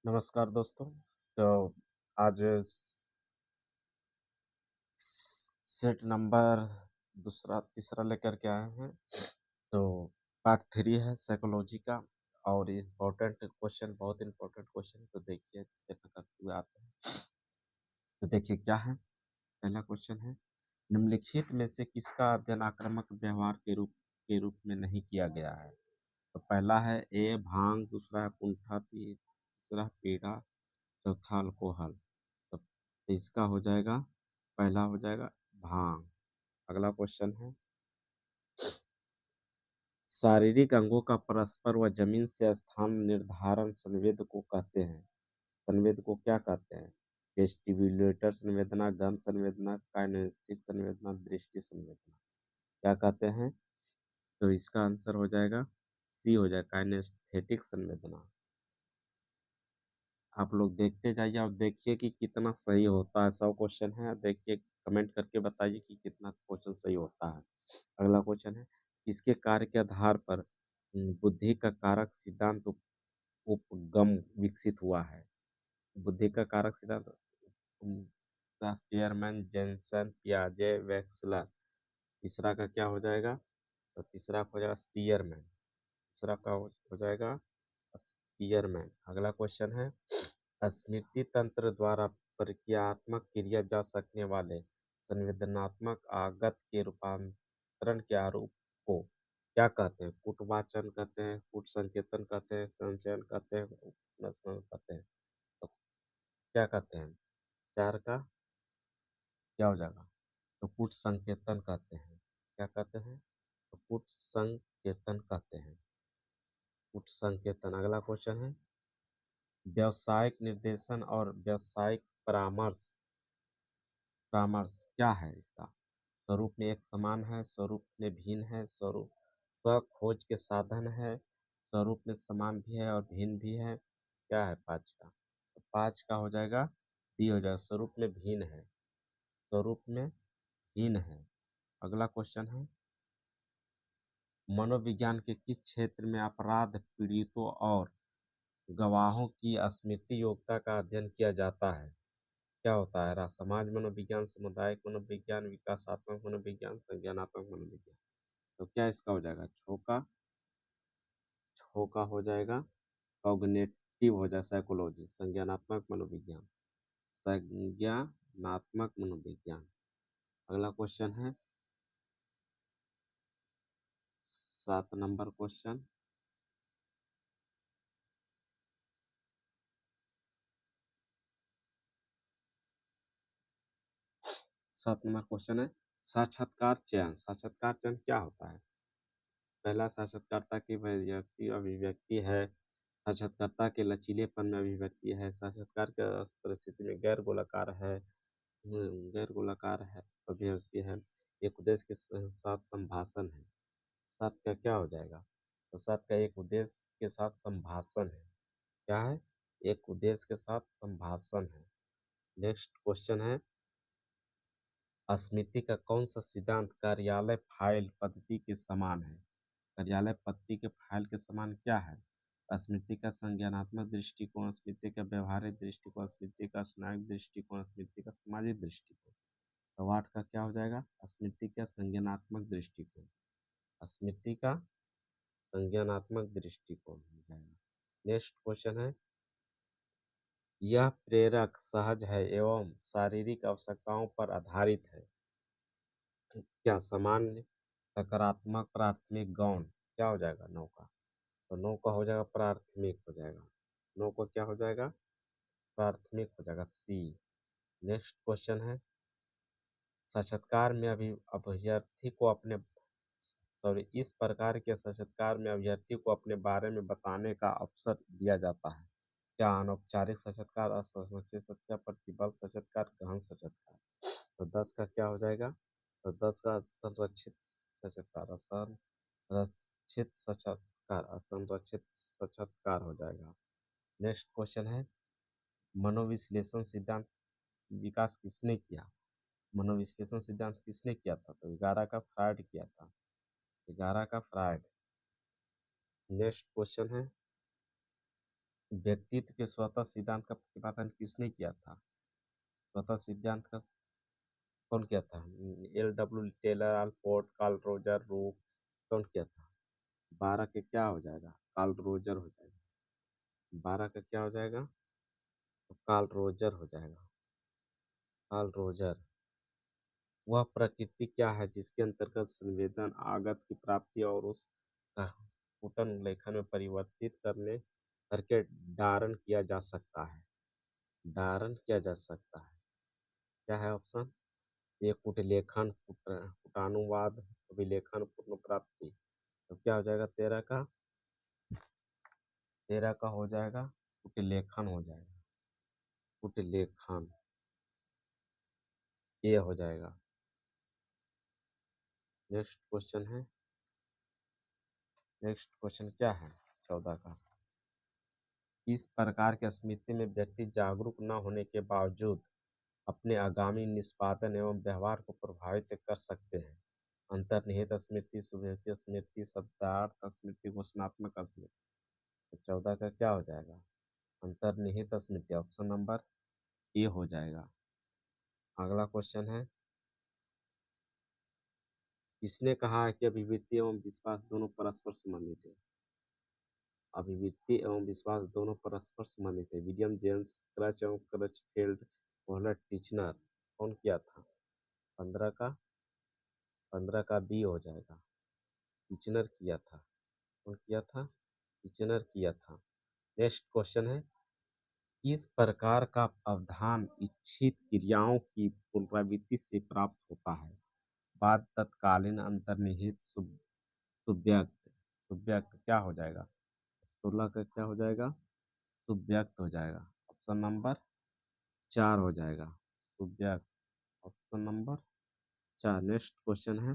नमस्कार दोस्तों। तो आज सेट नंबर दूसरा तीसरा लेकर के आए हैं। तो पार्ट 3 है साइकोलॉजी का और इम्पोर्टेंट क्वेश्चन, बहुत इम्पोर्टेंट क्वेश्चन। तो देखिए देखना करते हुए आते हैं। तो देखिए क्या है। पहला क्वेश्चन है, निम्नलिखित में से किसका अध्ययन आक्रामक व्यवहार के रूप में नहीं किया गया है। तो पहला है ए भांग, दूसरा है कुंठा, तीसरा पीड़ा, चौथा अल्कोहल। तो इसका हो जाएगा, पहला हो जाएगा भांग। अगला क्वेश्चन है, शारीरिक अंगों का परस्पर व जमीन से स्थान निर्धारण संवेद को कहते हैं। संवेद को क्या कहते हैं? वेस्टिब्युलेटर संवेदना, गंध संवेदना, काइनेस्थेटिक संवेदना, दृष्टि संवेदना। क्या कहते हैं? तो इसका आंसर हो जाएगा सी, हो जाएगा काइनेस्थेटिक संवेदना। आप लोग देखते जाइए और देखिए कि कितना सही होता है। 100 क्वेश्चन है, देखिए कमेंट करके बताइए कि कितना क्वेश्चन सही होता है। अगला क्वेश्चन है, किसके कार्य के आधार पर बुद्धि का कारक सिद्धांत उपगम विकसित हुआ है। बुद्धि का कारक सिद्धांत स्पीयरमैन, जेनसन, पियाजे, वेक्सलर। तीसरा का क्या हो जाएगा? तो तीसरा हो जाएगा स्पीयरमैन। तीसरा का हो जाएगा स्पीयरमैन। अगला क्वेश्चन है, स्मृति तंत्र द्वारा प्रक्रियात्मक क्रिया जा सकने वाले संवेदनात्मक आगत के रूपांतरण के आरूप को क्या कहते हैं? कूटवाचन कहते हैं, कूट संकेतन कहते हैं, संचयन कहते हैं, उपस्मरण कहते हैं। तो क्या कहते हैं? चार का क्या हो जाएगा? तो कूट संकेतन कहते हैं। क्या कहते हैं? तो कूट संकेतन कहते हैं। कूट संकेतन। अगला क्वेश्चन है, व्यावसायिक निर्देशन और व्यावसायिक परामर्श परामर्श क्या है इसका? स्वरूप में एक समान है, स्वरूप में भिन्न है, स्वरूप खोज के साधन है, स्वरूप में समान भी है और भिन्न भी है। क्या है पाँच का? तो पाँच का हो जाएगा बी, हो जाएगा स्वरूप में भिन्न है। स्वरूप में भिन्न है। अगला क्वेश्चन है, मनोविज्ञान के किस क्षेत्र में अपराध पीड़ितों और गवाहों की स्मृति योग्यता का अध्ययन किया जाता है? क्या होता है? समाज मनोविज्ञान, सामुदायिक मनोविज्ञान, विकासात्मक मनोविज्ञान, संज्ञानात्मक मनोविज्ञान। तो क्या इसका हो जाएगा? छो का हो जाएगा कॉग्निटिव, हो जाएगा साइकोलॉजी, संज्ञानात्मक मनोविज्ञान, संज्ञानात्मक मनोविज्ञान। अगला क्वेश्चन है 7 नंबर क्वेश्चन। 7 नंबर क्वेश्चन है, साक्षात्कार चयन। साक्षात्कार चयन क्या होता है? पहला, साक्षात्कारता की व्यक्ति अभिव्यक्ति है। साक्षात्कारता के लचीलेपन में अभिव्यक्ति है। साक्षात्कार के परिस्थिति में गैर गोलाकार है। गैर गोलाकार है अभिव्यक्ति है। एक उद्देश्य के साथ संभाषण है। सात का क्या हो जाएगा? तो सात का एक उद्देश्य के साथ संभाषण है। क्या है? एक उद्देश्य के साथ संभाषण है। नेक्स्ट क्वेश्चन है, स्मृति का कौन सा सिद्धांत कार्यालय फाइल पद्धति के समान है? कार्यालय पद्धति के फाइल के समान क्या है? स्मृति का संज्ञानात्मक दृष्टिकोण, स्मृति का व्यवहारिक दृष्टिकोण, स्मृति का स्नायिक दृष्टिकोण, स्मृति का सामाजिक दृष्टिकोण। तो वाट का क्या हो जाएगा? स्मृति का संज्ञानात्मक दृष्टिकोण। स्मृति का संज्ञानात्मक दृष्टिकोण हो जाएगा। नेक्स्ट क्वेश्चन है, यह प्रेरक सहज है एवं शारीरिक आवश्यकताओं पर आधारित है। क्या सामान्य, सकारात्मक, प्राथमिक, गौण। क्या हो जाएगा? नौ का? तो नौ का हो जाएगा प्राथमिक, हो जाएगा। नौ का क्या हो जाएगा? प्राथमिक हो जाएगा, सी। नेक्स्ट क्वेश्चन है, साक्षात्कार में अभी अभ्यर्थी को अपने सॉरी इस प्रकार के साक्षात्कार में अभ्यर्थी को अपने बारे में बताने का अवसर दिया जाता है। क्या? अनौपचारिक साक्षात्कार, असंरचित साक्षात्कार, प्रतिबल साक्षात्कार, गहन साक्षात्कार। तो 10 का क्या हो जाएगा? तो 10 का संरक्षित साक्षात्कार, असंरक्षित साक्षात्कार, असंरक्षित साक्षात्कार हो जाएगा। नेक्स्ट क्वेश्चन है, मनोविश्लेषण सिद्धांत विकास किसने किया? मनोविश्लेषण सिद्धांत किसने किया था? तो 11 का फ्रायड किया था। 11 का फ्रायड। नेक्स्ट क्वेश्चन है, व्यक्तित्व के स्वतः सिद्धांत का प्रतिपादन किसने किया था? स्वतः सिद्धांत का कौन किया था? L.W. Taylor, Allport, Karl Roger, रूक, कौन किया था? 12 के क्या हो जाएगा? कार्ल रोजर हो जाएगा। 12 का क्या हो जाएगा? तो कार्ल रोजर हो जाएगा। Carl Roger. वह प्रकृति क्या है जिसके अंतर्गत संवेदन आगत की प्राप्ति और उस पुटन लेखन में परिवर्तित करने करके धारण किया जा सकता है? धारण किया जा सकता है। क्या है ऑप्शन? ये कुटलेखन, कुटानुवाद, विलेखन, पूर्ण प्राप्ति। तो क्या हो जाएगा 13 का? 13 का हो जाएगा कुटलेखन हो जाएगा। कुटलेखन ये हो जाएगा। नेक्स्ट क्वेश्चन है। नेक्स्ट क्वेश्चन क्या है? 14 का। इस प्रकार के स्मृति में व्यक्ति जागरूक न होने के बावजूद अपने आगामी निष्पादन एवं व्यवहार को प्रभावित कर सकते हैं। अंतर्निहित स्मृति, सुव्यवस्थित स्मृति, शब्दार्थ स्मृति, घोषणात्मक स्मृति। तो 14 का क्या हो जाएगा? अंतर्निहित स्मृति, ऑप्शन नंबर ए हो जाएगा। अगला क्वेश्चन है, किसने कहा है कि अभिवृत्ति एवं विश्वास दोनों परस्पर संबंधित है? अभिवृत्ति एवं विश्वास दोनों परस्पर संबंधित है। विलियम जेम्स क्रच एवं क्रचफील्ड, मोहलट टिचनर। कौन किया था? 15 का? 15 का बी हो जाएगा। टिचनर किया था। कौन किया था? टिचनर किया था। नेक्स्ट क्वेश्चन है, किस प्रकार का अवधान इच्छित क्रियाओं की पुनरावृत्ति से प्राप्त होता है? बाद, तत्कालीन, अंतर्निहित, सुव्यक्त। सुव्यक्त क्या हो जाएगा? 16 का क्या हो जाएगा? सुव्यक्त हो जाएगा। ऑप्शन नंबर 4 हो जाएगा। सुव्यक्त, ऑप्शन नंबर 4। नेक्स्ट क्वेश्चन है,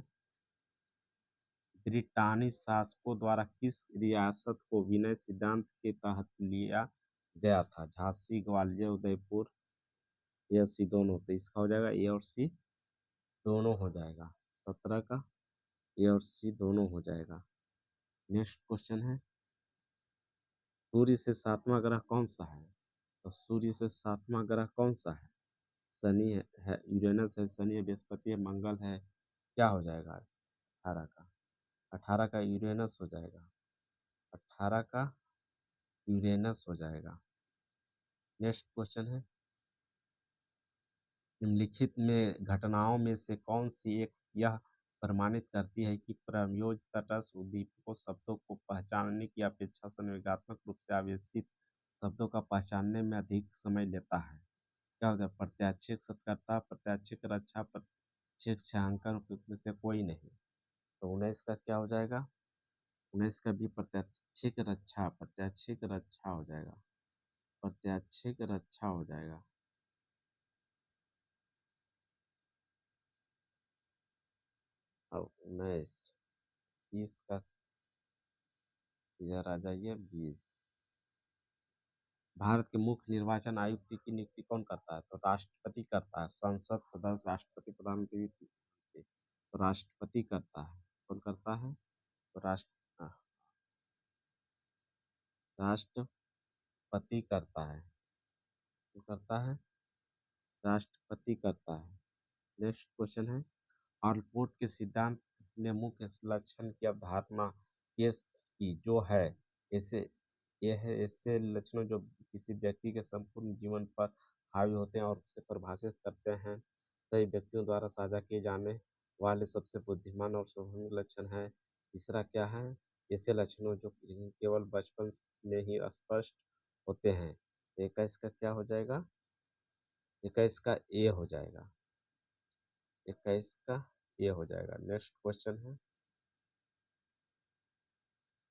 ब्रिटानी शासकों द्वारा किस रियासत को विनय सिद्धांत के तहत लिया गया था? झांसी, ग्वालियर, उदयपुर, ए और सी दोनों। तो इसका हो जाएगा ए और सी दोनों हो जाएगा। 17 का ए और सी दोनों हो जाएगा। नेक्स्ट क्वेश्चन है, सूर्य से सातवां ग्रह कौन सा है? तो सूर्य से सातवां ग्रह कौन सा है? शनि है, यूरेनस है, शनि है, बृहस्पति है, मंगल है। क्या हो जाएगा? 18 का? 18 का यूरेनस हो जाएगा। 18 का यूरेनस हो जाएगा। नेक्स्ट क्वेश्चन है, निम्नलिखित में घटनाओं में से कौन सी एक यह प्रमाणित करती है कि प्रयोज्य तटस्थ उद्दीपकों शब्दों को पहचानने की अपेक्षा संवेगात्मक रूप से आवेशित शब्दों का पहचानने में अधिक समय लेता है? क्या होता है? प्रत्याक्षिक, सत्कर्ता, प्रत्याक्षिक, रक्षा, प्रत्याक्षिक, छायांकन, में से कोई नहीं। तो 19 का क्या हो जाएगा? 19 का भी प्रत्याक्षिक रक्षा, प्रत्याक्षिक रक्षा हो जाएगा। प्रत्याक्षिक रक्षा हो जाएगा। और 19, 20 का इधर आ जाइए। 20, भारत के मुख्य निर्वाचन आयुक्त की नियुक्ति कौन करता है? तो राष्ट्रपति करता है। संसद सदस्य, राष्ट्रपति, प्रधानमंत्री, तो राष्ट्रपति करता है। कौन करता है? तो राष्ट्रपति करता है। कौन करता है? राष्ट्रपति करता है। नेक्स्ट क्वेश्चन है, ऑलपोर्ट के सिद्धांत ने मुख्य लक्षण की अवधारणा केस की जो है ऐसे यह है ऐसे लक्षणों जो किसी व्यक्ति के संपूर्ण जीवन पर हावी होते हैं और उसे परिभाषित करते हैं। सही व्यक्तियों द्वारा साझा किए जाने वाले सबसे बुद्धिमान और सार्वभौमिक लक्षण है। तीसरा क्या है? ऐसे लक्षणों जो केवल बचपन में ही स्पष्ट होते हैं। 21 का क्या हो जाएगा? 21 का ए हो जाएगा। 21 का ये हो जाएगा। नेक्स्ट क्वेश्चन है,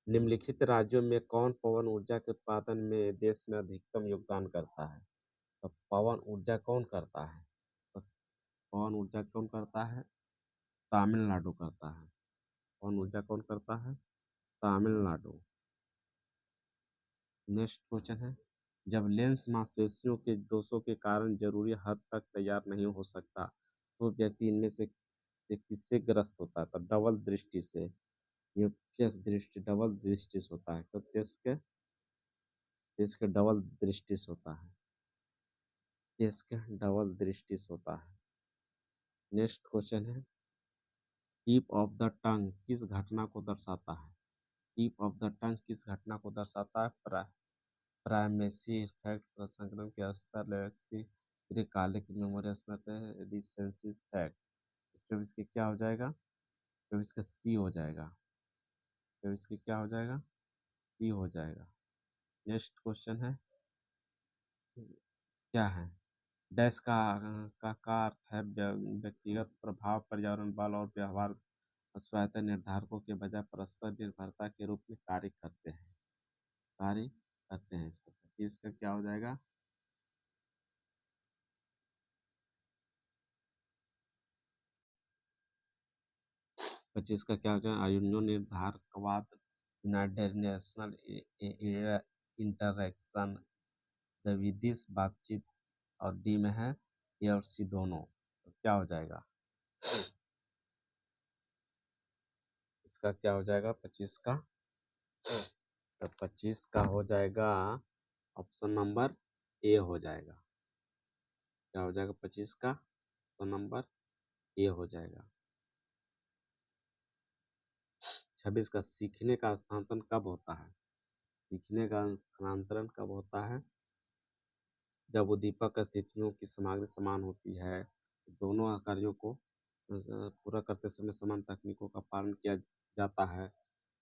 निम्नलिखित राज्यों में कौन पवन ऊर्जा के उत्पादन में देश में अधिकतम योगदान करता है? तो पवन ऊर्जा कौन करता है? तो पवन ऊर्जा कौन करता है? तमिलनाडु करता है। पवन ऊर्जा कौन करता है? तमिलनाडु। नेक्स्ट क्वेश्चन है, जब लेंस मांसपेशियों के दोषों के कारण जरूरी हद तक तैयार नहीं हो सकता तो व्यक्ति इनमें से किससे ग्रस्त होता है? तो डबल दृष्टि से। यूपीएस दृष्टि, डबल दृष्टि से होता है। तो इसके डबल दृष्टिस होता है, इसके डबल दृष्टिस होता है। नेक्स्ट क्वेश्चन है, टिप ऑफ द टंग किस घटना को दर्शाता है? टिप ऑफ द टंग किस घटना को दर्शाता है? प्राइमेसी इफेक्ट, प्रसंकरण के स्तर, लेक्सी दीर्घकालिक मेमोरी स्मृति, रिसेंसिस फैक्ट। 24 के क्या हो जाएगा? 24 का सी हो जाएगा। 24 के क्या हो जाएगा? सी हो जाएगा। नेक्स्ट क्वेश्चन है, क्या है? डैश का अर्थ है व्यक्तिगत प्रभाव, पर्यावरण बल और व्यवहार स्वायत्त निर्धारकों के बजाय परस्पर निर्भरता के रूप में कार्य करते हैं, कार्य करते हैं। तो इसका क्या हो जाएगा? 25 का क्या हो जाएगा? आयुन्यो निर्धारकवाद, यूनाइटेड नेशनल इंटरेक्शन, द्विदिश बातचीत, और डी में है ए और सी दोनों। तो क्या हो जाएगा? इसका क्या हो जाएगा 25 का? तो 25 का हो जाएगा ऑप्शन नंबर ए हो जाएगा। क्या हो जाएगा 25 का? ऑप्शन नंबर ए हो जाएगा। 26 का सीखने का स्थानांतरण कब होता है? सीखने का स्थानांतरण कब होता है? जब उद्दीपक स्थितियों की सामग्री समान होती है, दोनों कार्यों को पूरा करते समय समान तकनीकों का पालन किया जाता है।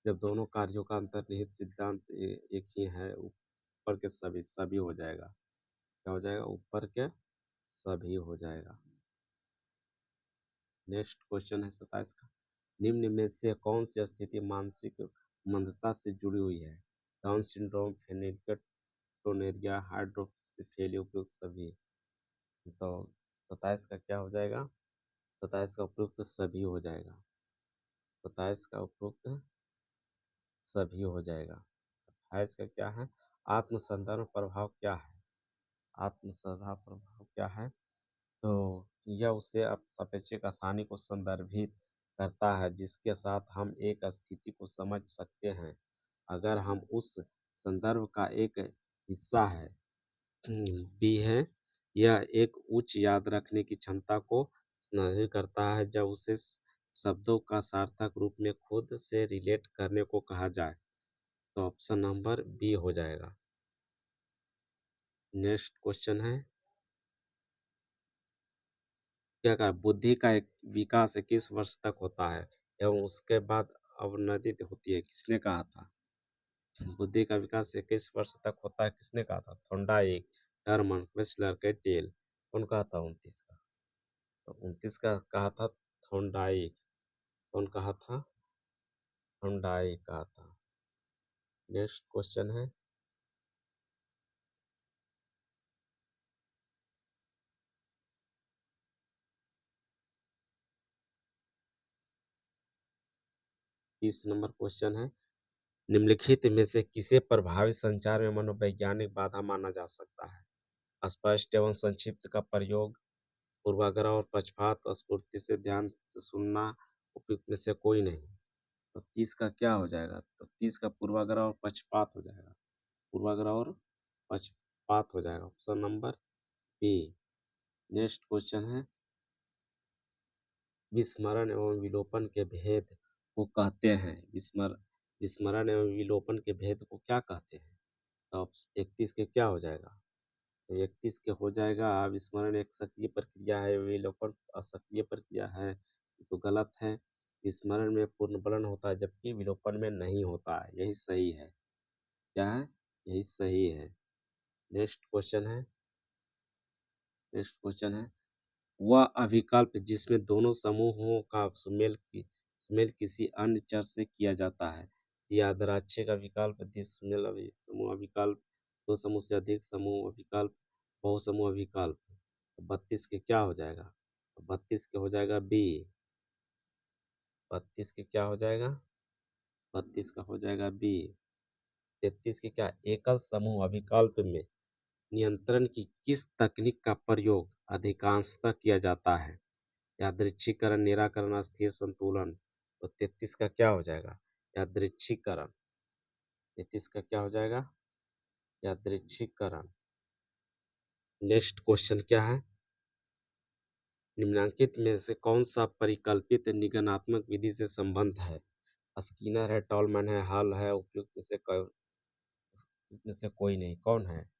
जब दोनों कार्यों का अंतर्निहित सिद्धांत एक ही है, ऊपर के सभी सभी हो जाएगा। क्या हो जाएगा? ऊपर के सभी हो जाएगा। नेक्स्ट क्वेश्चन है 27 का, निम्न में से कौन सी स्थिति मानसिक मंदता से जुड़ी हुई है? डाउन सिंड्रोम, फेनिलकेटोनुरिया, हाइड्रोसेफेली, उपयुक्त सभी। तो 27 का क्या हो जाएगा? 27 का उपयुक्त सभी हो जाएगा। 27 का उपयुक्त सभी हो जाएगा। 28 का क्या है? आत्मसंदर्भ प्रभाव क्या है? आत्मसंदर्भ प्रभाव क्या है? तो यह उसे सापेक्षिक आसानी को संदर्भित करता है जिसके साथ हम एक स्थिति को समझ सकते हैं अगर हम उस संदर्भ का एक हिस्सा है भी है। यह एक उच्च याद रखने की क्षमता को संदर्भित करता है जब उसे शब्दों का सार्थक रूप में खुद से रिलेट करने को कहा जाए। तो ऑप्शन नंबर बी हो जाएगा। नेक्स्ट क्वेश्चन है, क्या कहा? बुद्धि का एक विकास 21 वर्ष तक होता है एवं उसके बाद अवनति होती है, किसने कहा था? बुद्धि का विकास 21 वर्ष तक होता है, किसने कहा था? थोंडाइक, हर्मन क्वेस्लर, कैटेल। कौन कहा था 29 का? तो 29 का कहा था थोंडाइक। कौन कहा था? थोंडाइक कहा था। नेक्स्ट क्वेश्चन है, 30 नंबर क्वेश्चन है, निम्नलिखित में से किसे प्रभावी संचार में मनोवैज्ञानिक बाधा माना जा सकता है? स्पष्ट एवं संक्षिप्त का प्रयोग, पूर्वाग्रह और पक्षपात, स्फूर्ति से ध्यान से सुनना, उपयुक्त में से कोई नहीं। तो 30 का क्या हो जाएगा? तो 30 का पूर्वाग्रह और पक्षपात हो जाएगा। पूर्वाग्रह और पक्षपात हो जाएगा, option number B. Next question है, विस्मरण एवं विलोपन के भेद को कहते हैं, विस्मरण एवं विलोपन के भेद को क्या कहते हैं? तो 31 के क्या हो जाएगा? तो 31 के हो जाएगा, विस्मरण एक सक्रिय प्रक्रिया है, विलोपन असक्रिय प्रक्रिया है। तो गलत है। विस्मरण में पूर्णबलन होता है जबकि विलोपन में नहीं होता है, यही सही है। क्या है? यही सही है। नेक्स्ट क्वेश्चन है, नेक्स्ट क्वेश्चन है, वह अभिकल्प जिसमें दोनों समूहों का सुमेल किसी अन्य चर से किया जाता है। यादृच्छिक अभिकल्प, द्विसुमेल समूह अभिकल्प, दो समूह से अधिक समूह अभिकल्प, बहुसमूह अभिकल्प। 32 के क्या हो जाएगा? 32 के हो जाएगा बी। 32 के क्या हो जाएगा? 32 का हो जाएगा बी। 33 के क्या? एकल समूह अभिकल्प में नियंत्रण की किस तकनीक का प्रयोग अधिकांशतः किया जाता है? यादृच्छिकरण, निराकरण, अस्थिर संतुलन। तो 33 का क्या हो जाएगा? यादृच्छिकरण। 33 का क्या हो जाएगा? यादृच्छिककरण। नेक्स्ट क्वेश्चन क्या है? निम्नलिखित में से कौन सा परिकल्पित निगमनात्मक विधि से संबद्ध है? स्किनर है, टॉलमैन है, हल है, उपयुक्त में से कोई नहीं। कौन है?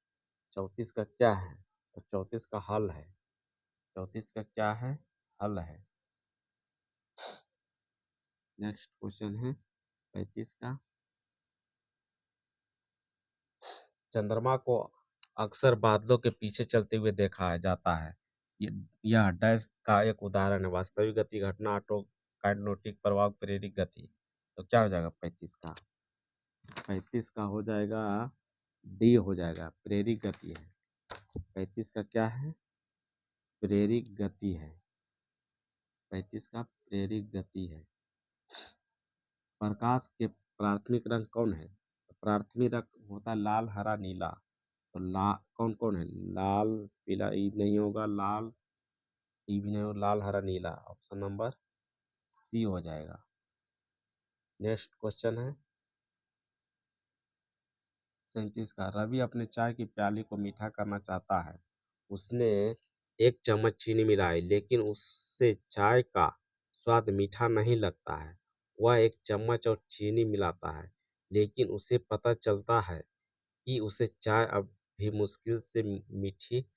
34 का क्या है? तो 34 का हल है। 34 का क्या है? हल है। नेक्स्ट क्वेश्चन है 35 का। चंद्रमा को अक्सर बादलों के पीछे चलते हुए देखा जाता है। ये- यह डैश का एक उदाहरण है। वास्तविक गति, घटना, ऑटो काइनेटिक प्रभाव, प्रेरित गति। तो क्या हो जाएगा 35 का? 35 का हो जाएगा डी, हो जाएगा प्रेरित गति है। 35 का क्या है? प्रेरित गति है। 35 का प्रेरित गति है। प्रकाश के प्राथमिक रंग कौन है? प्राथमिक रंग होता है लाल, हरा, नीला। तो कौन कौन है? लाल, पीला ई नहीं होगा, लाल ई भी नहीं होगा, लाल, हरा, नीला। ऑप्शन नंबर सी हो जाएगा। नेक्स्ट क्वेश्चन है 37 का। रवि अपने चाय की प्याली को मीठा करना चाहता है। उसने 1 चम्मच चीनी मिलाई, लेकिन उससे चाय का स्वाद मीठा नहीं लगता है। वह 1 चम्मच और चीनी मिलाता है, लेकिन उसे पता चलता है कि उसे चाय अब भी मुश्किल से मीठी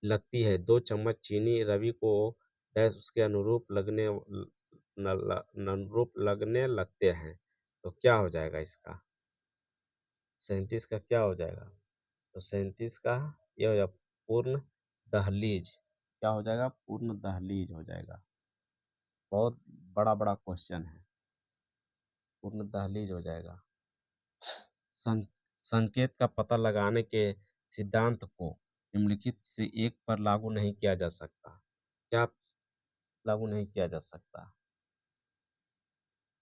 लगती है। 2 चम्मच चीनी रवि को डैश उसके अनुरूप लगने लगते हैं। तो क्या हो जाएगा इसका? 37 का क्या हो जाएगा? तो 37 का यह हो जाएगा पूर्ण दहलीज। क्या हो जाएगा? पूर्ण दहलीज हो जाएगा। बहुत बड़ा बड़ा क्वेश्चन है। पूर्ण दहलीज हो जाएगा। सं, संकेत का पता लगाने के सिद्धांत को निम्नलिखित से एक पर लागू नहीं किया जा सकता। क्या लागू नहीं किया जा सकता?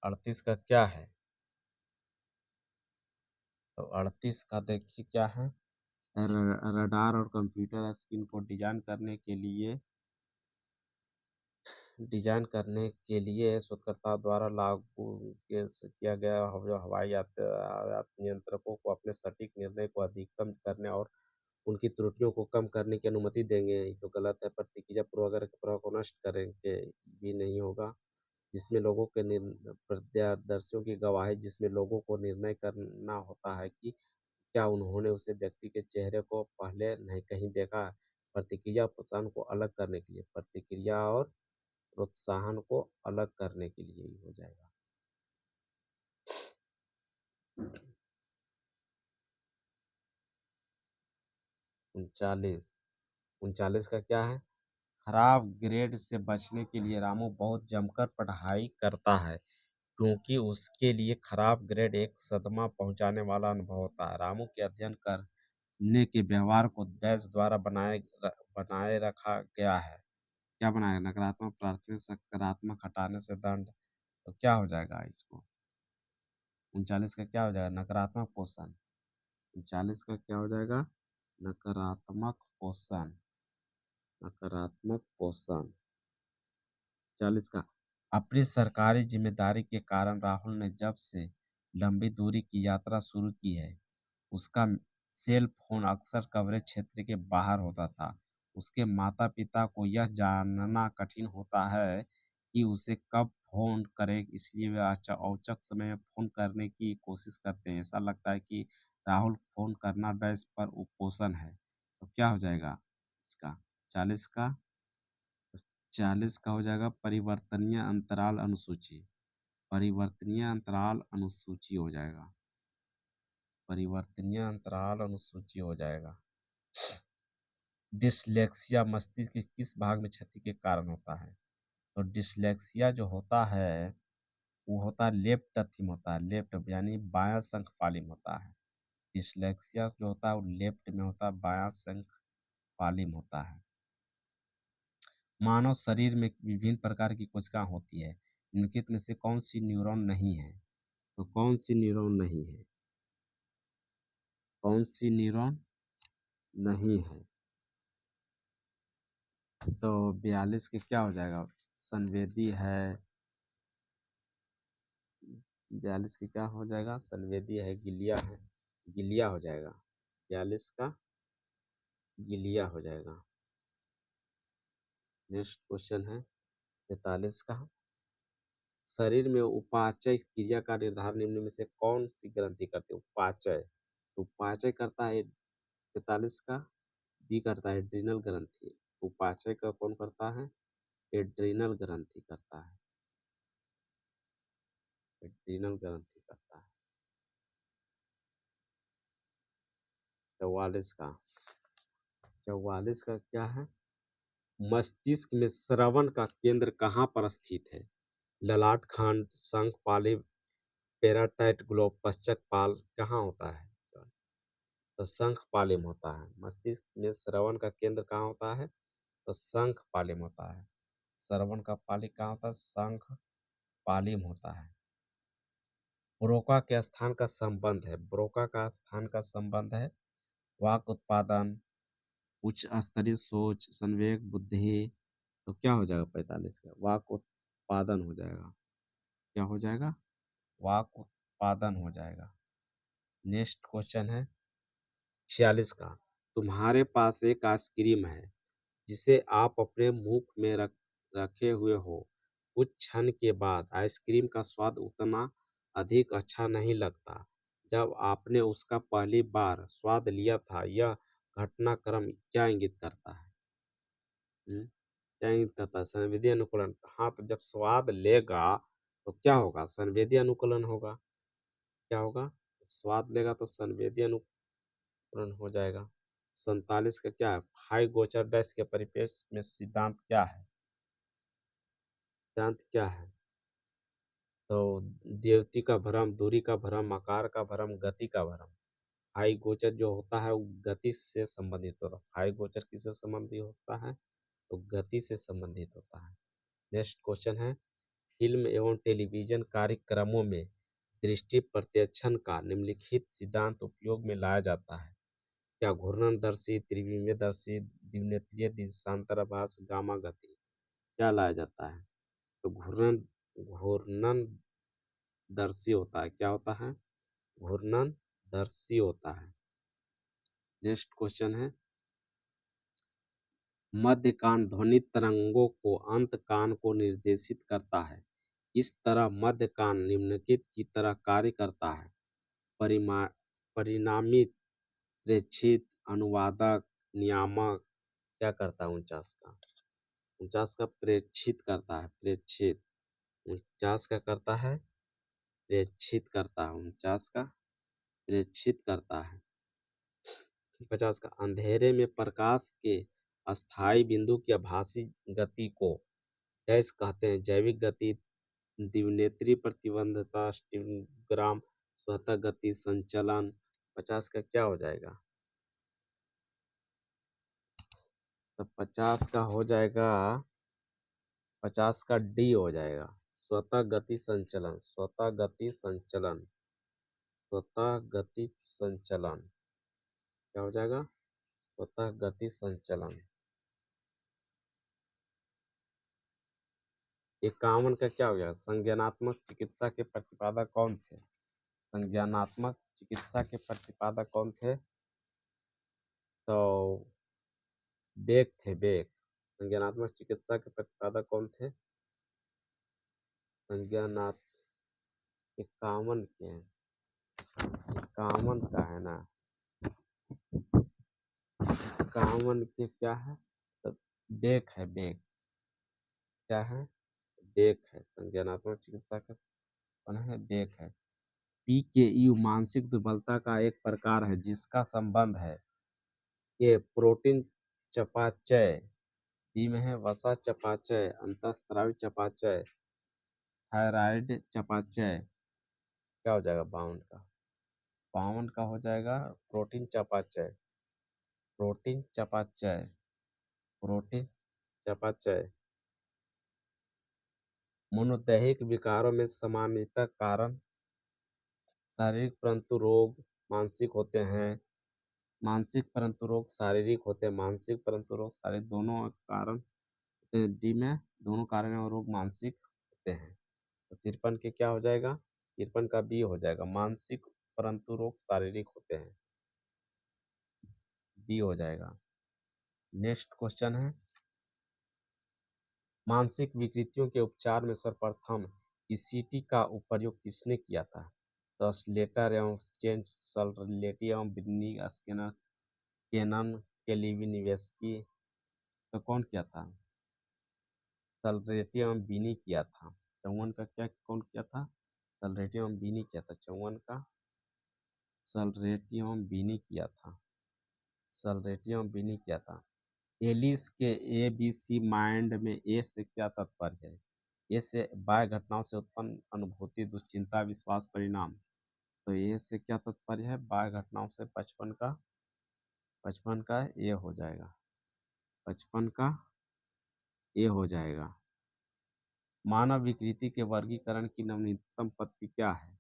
38 का क्या है? तो 38 का देखिए क्या है। रडार और कंप्यूटर स्क्रीन को डिजाइन करने के लिए शोधकर्ता द्वारा लागू किया गया हवाई यातायात नियंत्रकों को अपने सटीक निर्णय को अधिकतम करने और उनकी त्रुटियों को कम करने की अनुमति देंगे। ये तो गलत है। प्रतिक्रिया पूर्वाग्रह के प्रभाव को नष्ट करेंगे भी नहीं होगा। जिसमें लोगों के प्रत्यक्षदर्शियों की गवाही, जिसमें लोगों को निर्णय करना होता है कि क्या उन्होंने उस व्यक्ति के चेहरे को पहले नहीं कहीं देखा। प्रतिक्रिया प्रोत्साहन को अलग करने के लिए, प्रतिक्रिया और प्रोत्साहन को अलग करने के लिए ही हो जाएगा। 39। 39 का क्या है? खराब ग्रेड से बचने के लिए रामू बहुत जमकर पढ़ाई करता है, क्योंकि उसके लिए खराब ग्रेड एक सदमा पहुंचाने वाला अनुभव होता है। रामू के अध्ययन करने के व्यवहार को डैश द्वारा बनाए रखा गया है। क्या बनाएगा? नकारात्मक, प्राथमिक, सकारात्मक, हटाने से दंड। तो क्या हो जाएगा इसको? 39 का क्या हो जाएगा? नकारात्मक पोषण। 39 का क्या हो जाएगा? नकारात्मक पोषण। नकारात्मक पोषण। 40 का। अपनी सरकारी जिम्मेदारी के कारण राहुल ने जब से लंबी दूरी की यात्रा शुरू की है, उसका सेल फोन अक्सर कवरेज क्षेत्र के बाहर होता था। उसके माता पिता को यह जानना कठिन होता है कि उसे कब फोन करें, इसलिए वे औचक समय में फोन करने की कोशिश करते हैं। ऐसा लगता है कि राहुल फोन करना डैश पर उपोषण है। तो क्या हो जाएगा इसका? 40 का। 40 का हो जाएगा परिवर्तनीय अंतराल अनुसूची। परिवर्तनीय अंतराल अनुसूची हो जाएगा। परिवर्तनीय अंतराल अनुसूची हो जाएगा। डिसलेक्सिया मस्तिष्क के किस भाग में क्षति के कारण होता है? तो डिसलेक्सिया जो होता है वो होता है लेफ्ट थीम होता है। लेफ्ट यानी बायां शंखपालिम होता है। डिसलेक्सिया जो होता है वो लेफ्ट में होता है, बायां शंखपालिम होता है। मानव शरीर में विभिन्न प्रकार की कोशिकाएं होती है। निम्नलिखित में से कौन सी न्यूरॉन नहीं है? तो कौन सी न्यूरॉन नहीं है? कौन सी न्यूरॉन नहीं है? तो 42 के क्या हो जाएगा? संवेदी है। 42 के क्या हो जाएगा? संवेदी है, गिलिया है। गिलिया हो जाएगा। 42 का गिलिया हो जाएगा। नेक्स्ट क्वेश्चन है 43 का, शरीर में उपापचय क्रिया का निर्धारण निम्न में से कौन सी ग्रंथि करती है? उपापचय, तो उपापचय करता है 43 का, बी करता है एड्रिनल ग्रंथि। उपापचय का कौन करता है? एड्रिनल ग्रंथि करता है, एड्रिनल ग्रंथि करता है। 44 का, 44 का क्या है? मस्तिष्क में श्रवण का केंद्र कहाँ पर स्थित है? ललाट खंड, शंख पाली, पेराटाइट ग्लोब, पश्चक पाल, कहाँ होता है? तो शंख पाली में होता है। मस्तिष्क में श्रवण का केंद्र कहाँ होता है? तो शंख पाली में होता है। श्रवण का पाली कहाँ होता है? शंख पाली में होता है। ब्रोका के स्थान का संबंध है, ब्रोका का स्थान का संबंध है वाक उत्पादन, उच्च स्तरीय सोच, संवेग, बुद्धि। तो क्या हो जाएगा 45 का? वाक उत्पादन हो जाएगा। क्या हो जाएगा? वाक उत्पादन हो जाएगा। नेक्स्ट क्वेश्चन है 46 का, तुम्हारे पास एक आइसक्रीम है जिसे आप अपने मुंह में रखे हुए हो। कुछ क्षण के बाद आइसक्रीम का स्वाद उतना अधिक अच्छा नहीं लगता जब आपने उसका पहली बार स्वाद लिया था। यह घटनाक्रम क्या इंगित करता है? क्या इंगित करता है? संवेदी अनुकूलन। हाँ, तो जब स्वाद लेगा तो क्या होगा? संवेदी अनुकूलन होगा। क्या होगा? स्वाद लेगा तो संवेदी अनुकूलन हो जाएगा। 47 का क्या है? हाई गोचर डैश के परिपेक्ष में सिद्धांत क्या है? सिद्धांत क्या है? तो देवती का भ्रम, दूरी का भ्रम, आकार का भ्रम, गति का भ्रम। हाई गोचर जो होता है वो गति से संबंधित होता है। हाई गोचर किससे संबंधित होता है? तो गति से संबंधित होता है। नेक्स्ट क्वेश्चन है, फिल्म एवं टेलीविजन कार्यक्रमों में दृष्टि प्रत्यक्षण का निम्नलिखित सिद्धांत उपयोग में लाया जाता है? क्या घूर्णनदर्शी, त्रिविमीयदर्शी, द्विनेत्रीय, दिशांतरभास, गामा गति, क्या लाया जाता है? तो घूर्णनदर्शी होता है। क्या होता है? घूर्णनदर्शी होता है। नेक्स्ट क्वेश्चन है, मध्य कान ध्वनि तरंगों को अंत कान को निर्देशित करता है। इस तरह मध्य कान निम्नलिखित की तरह कार्य करता है। परिणामी, प्रेक्षित, अनुवादक, नियामक। क्या करता है 49 का? 49 का प्रेक्षित करता है, प्रेक्षित। 49 का करता है, प्रेक्षित करता है। 49 का प्रेक्षित करता है। 50 का, अंधेरे में प्रकाश के अस्थायी बिंदु की आभासी गति को डैश कहते हैं? जैविक गति, द्विनेत्री प्रतिबंधता, स्टिग्राम, स्वतः गति, संचलन। 50 का क्या हो जाएगा? तो 50 का हो जाएगा, 50 का डी हो जाएगा, स्वतः गति संचलन। स्वतः गति संचलन, स्वतः गति संचलन। क्या हो जाएगा? स्वतः गति संचलन। 51 का क्या हो गया? संज्ञानात्मक चिकित्सा के प्रतिपादक कौन थे? संज्ञानात्मक चिकित्सा के प्रतिपादक कौन थे? तो बेक थे, बेक। संज्ञानात्मक चिकित्सा के प्रतिपादक कौन थे? संज्ञानात्मक 51 के हैं, 51 का है ना? 51 के क्या है? तो बेक है, बेक। क्या है? बेक है। संज्ञानात्मक चिकित्सा का कौन है? बेक है। PKU मानसिक दुर्बलता का एक प्रकार है जिसका संबंध है, ये प्रोटीन चयापचय, बी में है वसा चयापचय, अंतःस्रावी चयापचय, थायराइड चयापचय। क्या हो जाएगा 52 का? 52 का हो जाएगा प्रोटीन चयापचय, प्रोटीन चयापचय, प्रोटीन चयापचय। मनोदैहिक विकारों में सामान्यतः कारण शारीरिक परंतु रोग मानसिक होते हैं। मानसिक परंतु रोग शारीरिक होते हैं। मानसिक परंतु रोग शारीरिक, दोनों कारण होते हैं। डी में दोनों कारण और रोग मानसिक होते हैं। तो 53 के क्या हो जाएगा? 53 का बी हो जाएगा, मानसिक परंतु रोग शारीरिक होते हैं। बी हो जाएगा। नेक्स्ट क्वेश्चन है, मानसिक विकृतियों के उपचार में सर्वप्रथम ईसीटी का प्रयोग किसने किया था? तो स्लेटर एवं स्टेन, सल्लेटी एवं बिन्नी, स्किनर, केनन, केलिविनिवेस्की। तो कौन किया था? सल्रेटी एवं बीनी किया था। चौवन का क्या कौन किया था? सल्रेटी एवं बीनी किया था। चौवन का सल्रेटी एवं बीनी किया था। सल्रेटी एवं बीनी किया था। एलिस के ए बी सी माइंड में ए से क्या तात्पर्य है? ए से बाह्य घटनाओं से उत्पन्न अनुभूति, दुश्चिंता, विश्वास, परिणाम। तो ए से क्या तात्पर्य है? बाह्य घटनाओं से 55 का ए हो जाएगा। 55 का ए हो जाएगा। मानव विकृति के वर्गीकरण की नवीनतम पद्धति क्या है?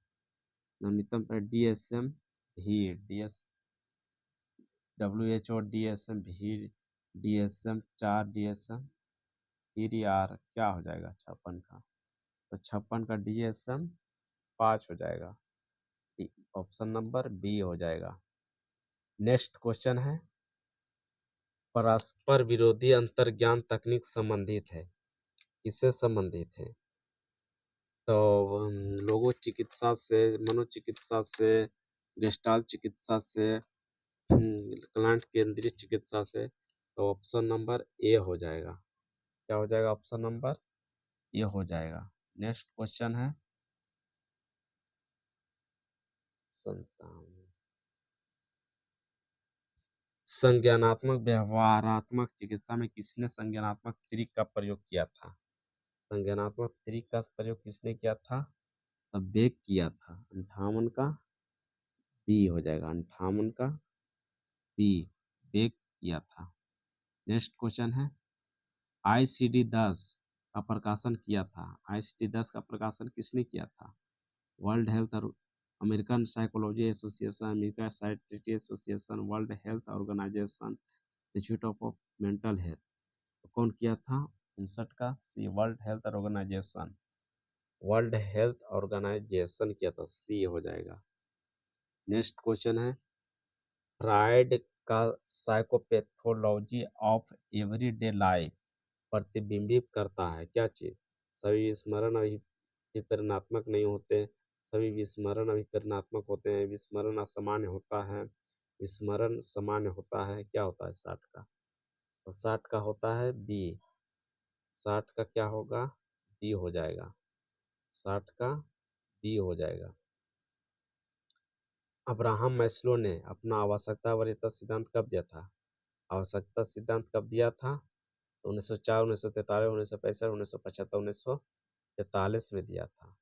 नवीनतम DSM भीड़, WHO DSM भीड़, DSM-4, DSM-3R क्या हो जाएगा 56 का? तो 56 का DSM-5 हो जाएगा। ऑप्शन नंबर बी हो जाएगा। नेक्स्ट क्वेश्चन है, परस्पर विरोधी अंतर्ज्ञान तकनीक संबंधित है, किससे संबंधित है? तो लोगो चिकित्सा से, मनोचिकित्सा से, गेस्टाल्ट चिकित्सा से, क्लांट केंद्रित चिकित्सा से। तो ऑप्शन नंबर ए हो जाएगा। क्या हो जाएगा? ऑप्शन नंबर ए हो जाएगा। नेक्स्ट क्वेश्चन है, संतान संज्ञानात्मक व्यवहारात्मक चिकित्सा में किसने संज्ञानात्मक त्रिक का प्रयोग किया था? संज्ञानात्मक त्रिक का प्रयोग किसने किया था? बेक किया था। 58 का बी हो जाएगा। 58 का बी, बेक किया था। नेक्स्ट क्वेश्चन है, ICD-10 का प्रकाशन किया था। ICD-10 का प्रकाशन किसने किया था? वर्ल्ड हेल्थ और American psychology association, American psychiatry association, world health organization, institute of mental health. तो कौन किया था? 59 का C, world health organization. World health organization किया था, सी हो जाएगा। नेक्स्ट क्वेश्चन है, फ्राइड का साइकोपैथोलॉजी ऑफ एवरीडे लाइफ प्रतिबिंबित करता है क्या चीज? सभी स्मरण अभिप्रेरणात्मक नहीं होते, सभी विस्मरण अभिप्रेरणात्मक होते हैं, विस्मरण असामान्य होता है, विस्मरण सामान्य होता है। क्या होता है 60 का? तो 60 का होता है बी। 60 का क्या होगा? बी हो जाएगा। 60 का बी हो जाएगा। अब्राहम मैस्लो ने अपना आवश्यकता वरीयता सिद्धांत कब दिया था? आवश्यकता सिद्धांत कब दिया था? 1904, 1943, 1965, 1975, 1943 में दिया था।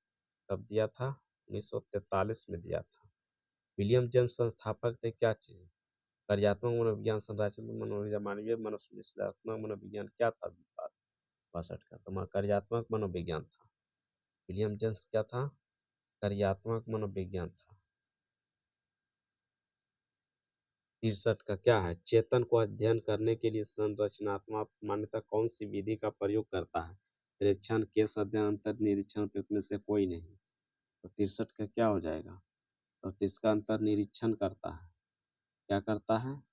कब दिया था? 1943 में दिया था। विलियम जेम्स संस्थापक थे क्या चीज? कार्यात्मक मनोविज्ञान, संरचनात्मक मनोविज्ञान, मानवीय मनोविश्लेषणात्मक मनोविज्ञान क्या था? 62 का तो कार्यात्मक मनोविज्ञान था। विलियम जेम्स क्या था? कार्यात्मक मनोविज्ञान था। 63 का क्या है? चेतन को अध्ययन करने के लिए संरचनात्मक सामान्यतः कौन सी विधि का प्रयोग करता है? निरीक्षण, केस अध्ययन, अंतर निरीक्षण, उपयुक्त में से कोई नहीं। तो 63 का क्या हो जाएगा? तो 30 का अंतर निरीक्षण करता है। क्या करता है?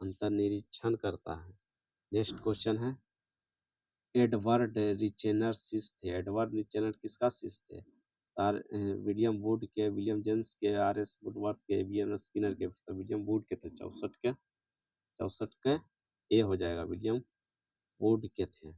अंतर निरीक्षण करता है। नेक्स्ट क्वेश्चन है, एडवर्ड रिचेनर शिष्य थे। एडवर्ड रिचेनर किसका शिष्य थे? विलियम वुड के, विलियम जेम्स के, RS वुडवर्थ के, BM स्किनर के। तो विलियम वुड के थे। 64 के, 64 के ए हो जाएगा। विलियम वुड के थे।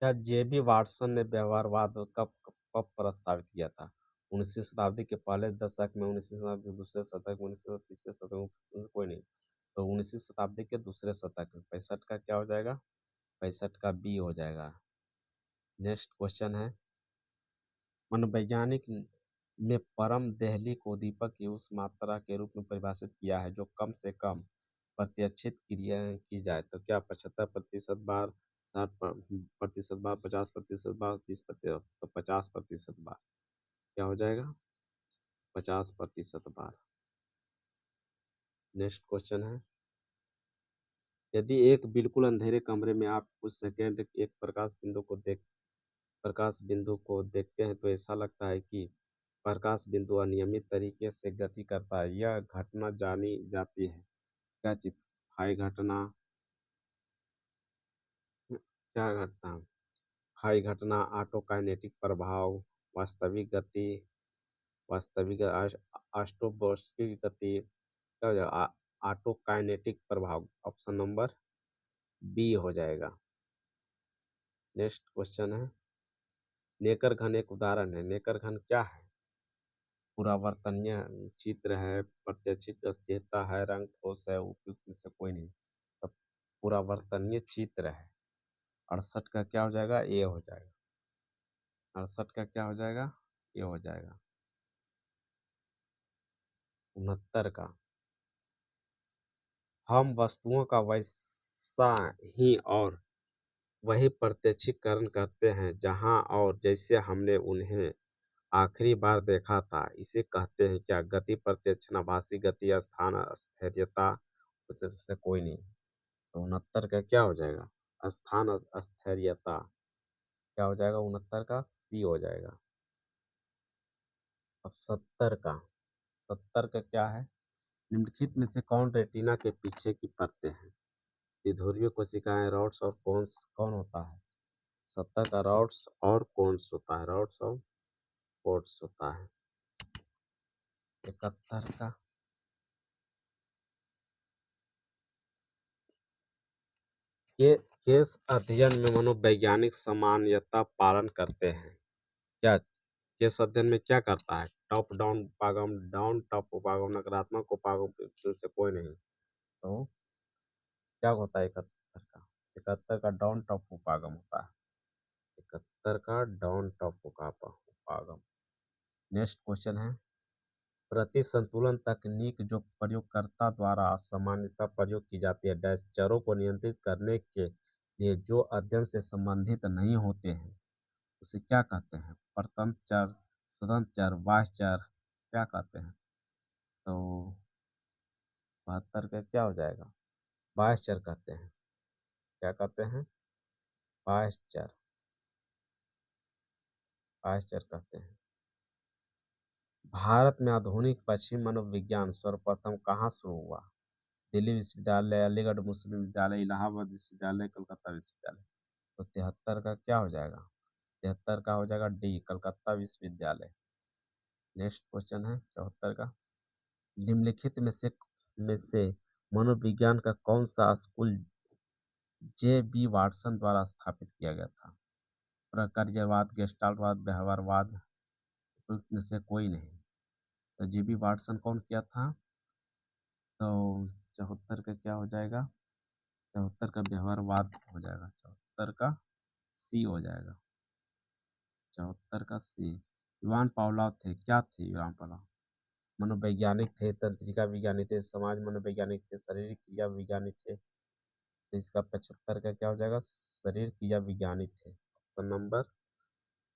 क्या JB वाटसन ने व्यवहारवाद कब कब प्रस्तावित किया था? 19वीं शताब्दी के पहले दशक में, 19वीं शताब्दी के दूसरे शतक में, 19वीं तीसरे शतक में, कोई नहीं। तो 19वीं शताब्दी के दूसरे शतक में। 65 का क्या हो जाएगा? 65 का बी हो जाएगा। नेक्स्ट क्वेश्चन है, मनोवैज्ञानिक में परम देहली को उद्दीपक की उस मात्रा के रूप में परिभाषित किया है जो कम से कम प्रत्याशित क्रिया की जाए। तो क्या 75% बार, 60% बार, 50% बार, 20%? तो 50% बार। क्या हो जाएगा? 50% बार। नेक्स्ट क्वेश्चन है, यदि एक बिल्कुल अंधेरे कमरे में आप कुछ सेकंड एक प्रकाश बिंदु को देखते हैं तो ऐसा लगता है कि प्रकाश बिंदु अनियमित तरीके से गति करता है। यह घटना जानी जाती है क्या चीज? हाई घटना। क्या घटना? हाई घटना, ऑटोकाइनेटिक प्रभाव, वास्तविक गति, वास्तविक आस्ट्रोबॉस्फिक गति, क्या हो जाएगा? ऑटोकाइनेटिक प्रभाव। ऑप्शन नंबर बी हो जाएगा। नेक्स्ट क्वेश्चन है, नेकर घन एक उदाहरण है। नेकर घन क्या है? पुरावर्तनीय चित्र है, प्रत्याशित स्थिरता है, रंग ठोस है, उपयुक्त में से कोई नहीं। तो पुरावर्तनीय चित्र है। 68 का क्या हो जाएगा? ए हो जाएगा। 68 का क्या हो जाएगा? ए हो जाएगा। 69 का, हम वस्तुओं का वैसा ही और वही प्रत्यक्षीकरण करते हैं जहाँ और जैसे हमने उन्हें आखिरी बार देखा था। इसे कहते हैं क्या? गति प्रत्यक्षण, आभासी गति, स्थान अस्थिरता, उत्तर से कोई नहीं। तो 69 का क्या हो जाएगा? स्थान अस्थिरता। क्या हो जाएगा? 69 का सी हो जाएगा। अब 70 का, 70 का क्या है? निम्नलिखित में से कौन रेटिना के पीछे की परतें हैं? विध्रुवीय कोशिकाएं, रॉड्स और कोन्स कौन होता है? 70 का रॉड्स और कोन्स होता है। रॉड्स और कोन्स होता है। 71 का, के केस अध्ययन में मनोवैज्ञानिक सामान्यता पालन करते हैं क्या? केस अध्ययन में क्या करता है? टॉप डाउन उपागम, डाउन टॉप उपागम, नकारात्मक उपागम से कोई नहीं। तो क्या होता है 71 का? 71 का डाउन टॉप उपागम होता है। 71 का डाउन टॉप उपागम। नेक्स्ट क्वेश्चन है, प्रति संतुलन तकनीक जो प्रयोगकर्ता द्वारा सामान्यतः प्रयोग की जाती है डैश चरों को नियंत्रित करने के लिए जो अध्ययन से संबंधित नहीं होते हैं उसे क्या कहते हैं? परतंत्र चर, स्वतंत्र चर, बाह्य चर, क्या कहते हैं? तो 72 का क्या हो जाएगा? बाह्य चर कहते हैं। क्या कहते हैं? बाह्य चर, बाह्य चर कहते हैं। भारत में आधुनिक पश्चिम मनोविज्ञान सर्वप्रथम कहाँ शुरू हुआ? दिल्ली विश्वविद्यालय, अलीगढ़ मुस्लिम विद्यालय, इलाहाबाद विश्वविद्यालय, कलकत्ता विश्वविद्यालय। तो 73 का क्या हो जाएगा? 73 का हो जाएगा डी, कलकत्ता विश्वविद्यालय। नेक्स्ट क्वेश्चन है 74 का, निम्नलिखित में से मनोविज्ञान का कौन सा स्कूल जे बी वाटसन द्वारा स्थापित किया गया था? प्रकार्यवाद, गेस्टाल्टवाद, व्यवहारवाद, उपयुक्त में से कोई नहीं। तो जे बी वाटसन कौन किया था? तो 74 का क्या हो जाएगा? 74 का व्यवहारवाद हो जाएगा। 74 का सी हो जाएगा। 74 का सी। इवान पावलव थे, क्या थे इवान पावलव? मनोवैज्ञानिक थे, तंत्रिका विज्ञानी थे, समाज मनोवैज्ञानिक थे, शारीरिक क्रिया विज्ञानी थे। तो इसका 75 का क्या हो जाएगा? शरीर क्रिया विज्ञानी थे। ऑप्शन नंबर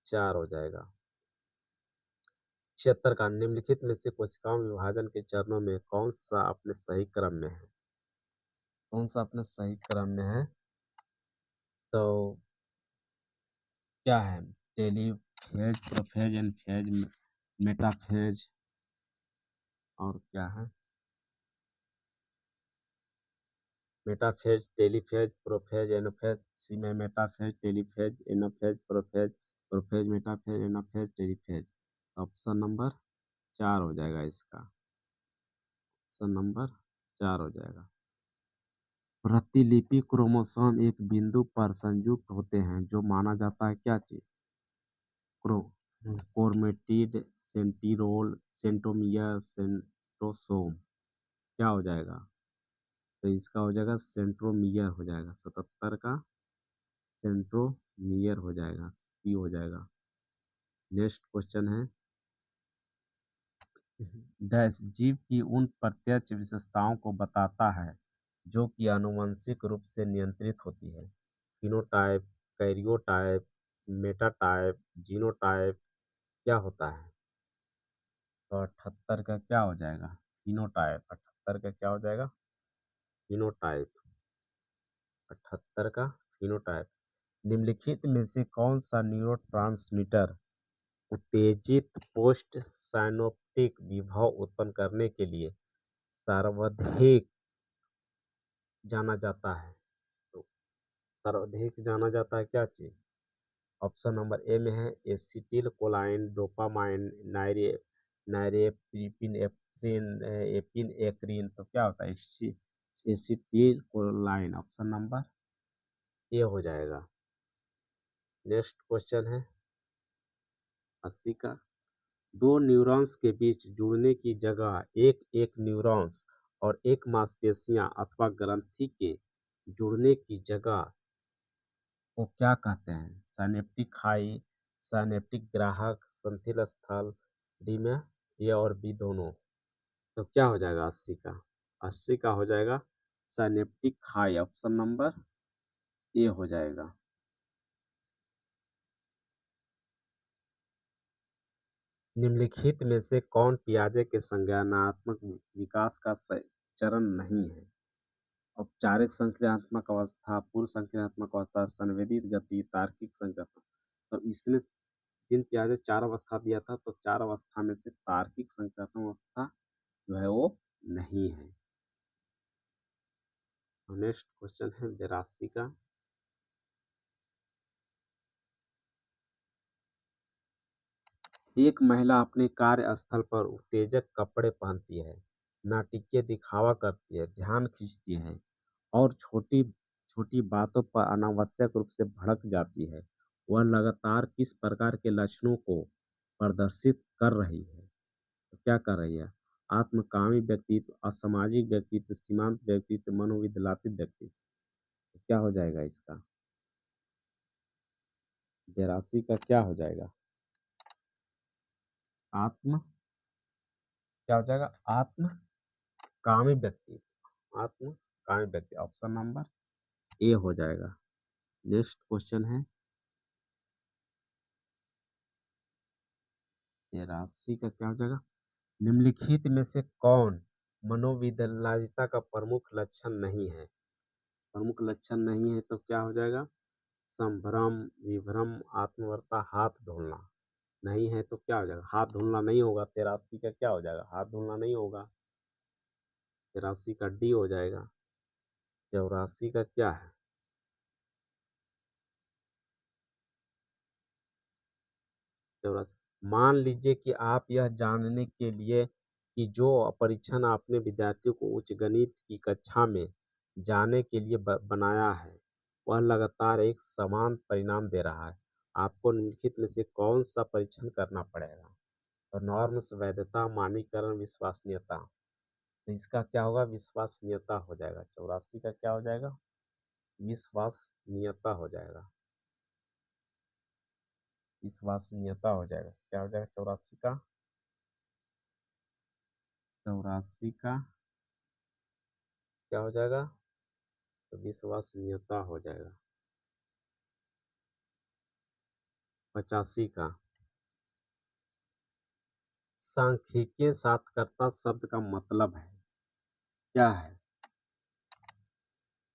4 हो जाएगा। 76 का, निम्नलिखित में से कोशिकाओं विभाजन के चरणों में कौन सा अपने सही क्रम में है? कौन सा अपने सही क्रम में है? तो क्या है? टेलीफेज, प्रोफेज, एनफेज, मेटाफेज, और क्या है? Metaphase, telophase, prophase, anaphase, C में metaphase, telophase, anaphase, prophase, prophase, metaphase, anaphase, telophase. Option number 4 हो जाएगा इसका। ऑप्शन नंबर 4 हो जाएगा। प्रतिलिपि क्रोमोसोम एक बिंदु पर संयुक्त होते हैं जो माना जाता है क्या चीज? Crow chromatid, centriole, centromere, centrosome. क्या हो जाएगा? तो इसका हो जाएगा सेंट्रोमियर हो जाएगा। 77 का सेंट्रोमियर हो जाएगा, सी हो जाएगा। नेक्स्ट क्वेश्चन है, डैश जीव की उन प्रत्यक्ष विशेषताओं को बताता है जो कि आनुवंशिक रूप से नियंत्रित होती है। फिनोटाइप, कैरियोटाइप, मेटाटाइप, जीनोटाइप, क्या होता है? तो 78 का क्या हो जाएगा? फिनोटाइप। 78 का क्या हो जाएगा? फिनोटाइप। 78 का फिनोटाइप। निम्नलिखित में से कौन सा न्यूरोट्रांसमीटर उत्तेजित पोस्ट साइनोप्टिक विभव उत्पन्न करने के लिए सर्वाधिक जाना जाता है? तो सर्वाधिक जाना जाता है क्या चीज? ऑप्शन नंबर ए में है एसिटिल कोलाइन, डोपामाइन, नाइरेपिनेफ्रिन, एपिनेफ्रिन। तो क्या होता है एसिटिल कोलाइन? ऑप्शन नंबर ए हो जाएगा। नेक्स्ट क्वेश्चन है 80 का। दो न्यूरॉन्स के बीच जुड़ने की जगह एक एक न्यूरॉन्स और एक मांसपेशियां अथवा ग्रंथि के जुड़ने की जगह को क्या कहते हैं? साइनेप्टिक हाई, साइनेप्टिक ग्राहक, संथिल स्थल, डी में ए और बी दोनों। तो क्या हो जाएगा 80 का? 80 का हो जाएगा synaptic high. Option number A हो जाएगा। निम्नलिखित में से कौन पियाजे के संज्ञानात्मक विकास का चरण नहीं है? औपचारिक संक्रियात्मक अवस्था, पूर्व संक्रियात्मक अवस्था, संवेदित गति, तार्किक संक्रियात्मक। तो इसमें जिन पियाजे 4 अवस्था दिया था, तो 4 अवस्था में से तार्किक संक्रियात्मक अवस्था जो है वो नहीं है। नेक्स्ट क्वेश्चन है 82 का। एक महिला अपने कार्यस्थल पर उत्तेजक कपड़े पहनती है, नाटकीय दिखावा करती है, ध्यान खींचती है और छोटी छोटी बातों पर अनावश्यक रूप से भड़क जाती है। वह लगातार किस प्रकार के लक्षणों को प्रदर्शित कर रही है? तो क्या कर रही है? आत्मकामी व्यक्तित्व, असामाजिक व्यक्तित्व, सीमांत व्यक्तित्व, मनोविदलाती व्यक्तित्व। तो क्या हो जाएगा इसका? 82 का क्या हो जाएगा? आत्म क्या हो जाएगा? आत्मकामी व्यक्तित्व। आत्मकामी व्यक्ति। ऑप्शन नंबर ए हो जाएगा। नेक्स्ट क्वेश्चन है 83 का क्या हो जाएगा? निम्नलिखित में से कौन मनोविदलादिता का प्रमुख लक्षण नहीं है? प्रमुख लक्षण नहीं है तो क्या हो जाएगा? संभ्रम, विभ्रम, आत्मवर्ता, हाथ धुलना। नहीं है तो क्या हो जाएगा? हाथ धुलना नहीं होगा। 83 का क्या हो जाएगा? हाथ धुलना नहीं होगा। 83 का डी हो जाएगा। 84 का क्या है? 84 मान लीजिए कि आप यह जानने के लिए कि जो परीक्षण आपने विद्यार्थियों को उच्च गणित की कक्षा में जाने के लिए बनाया है वह लगातार एक समान परिणाम दे रहा है, आपको निम्नलिखित में से कौन सा परीक्षण करना पड़ेगा? तो नॉर्म्स, वैधता, मानकीकरण, विश्वसनीयता। तो इसका क्या होगा? विश्वसनीयता हो जाएगा। 84 का क्या हो जाएगा? विश्वसनीयता हो जाएगा। विश्वसनीयता हो जाएगा। क्या हो जाएगा 84 का? 84 का क्या हो जाएगा? तो विश्वसनीयता हो जाएगा। 85 का सांख्यिकीय सार्थकता शब्द का मतलब है क्या है?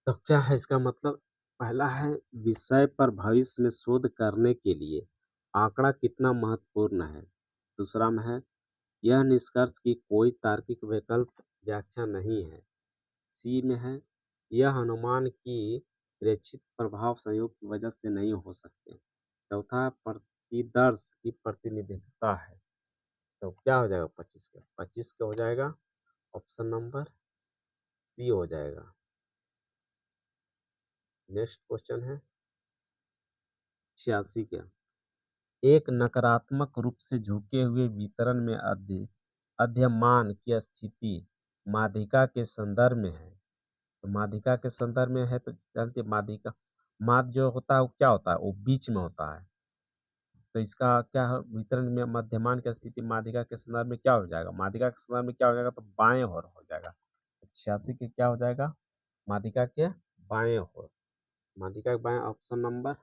तो क्या है इसका मतलब? पहला है विषय पर भविष्य में शोध करने के लिए आंकड़ा कितना महत्वपूर्ण है। दूसरा में है यह निष्कर्ष की कोई तार्किक वैकल्पिक व्याख्या नहीं है। सी में है यह अनुमान की प्रेक्षित प्रभाव संयोग की वजह से नहीं हो सकते। चौथा प्रतिदर्श की प्रतिनिधित्वता है। तो क्या हो जाएगा 25 का? 25 का हो जाएगा ऑप्शन नंबर सी हो जाएगा। नेक्स्ट क्वेश्चन है 86 का। एक नकारात्मक रूप से झुके हुए वितरण में अध्यमान की स्थिति माध्यिका के संदर्भ में है। तो माध्यिका के संदर्भ में है तो जानते हैं माध्यिका माध्य जो होता है वो क्या होता है? वो बीच में होता है। तो इसका क्या है? वितरण में मध्यमान की स्थिति माध्यिका के संदर्भ में क्या हो जाएगा? माध्यिका के संदर्भ में क्या हो जाएगा? तो बाएं ओर हो जाएगा। 86 के क्या हो जाएगा? माध्यिका के बाएं ओर। माध्यिका के बाएं ऑप्शन नंबर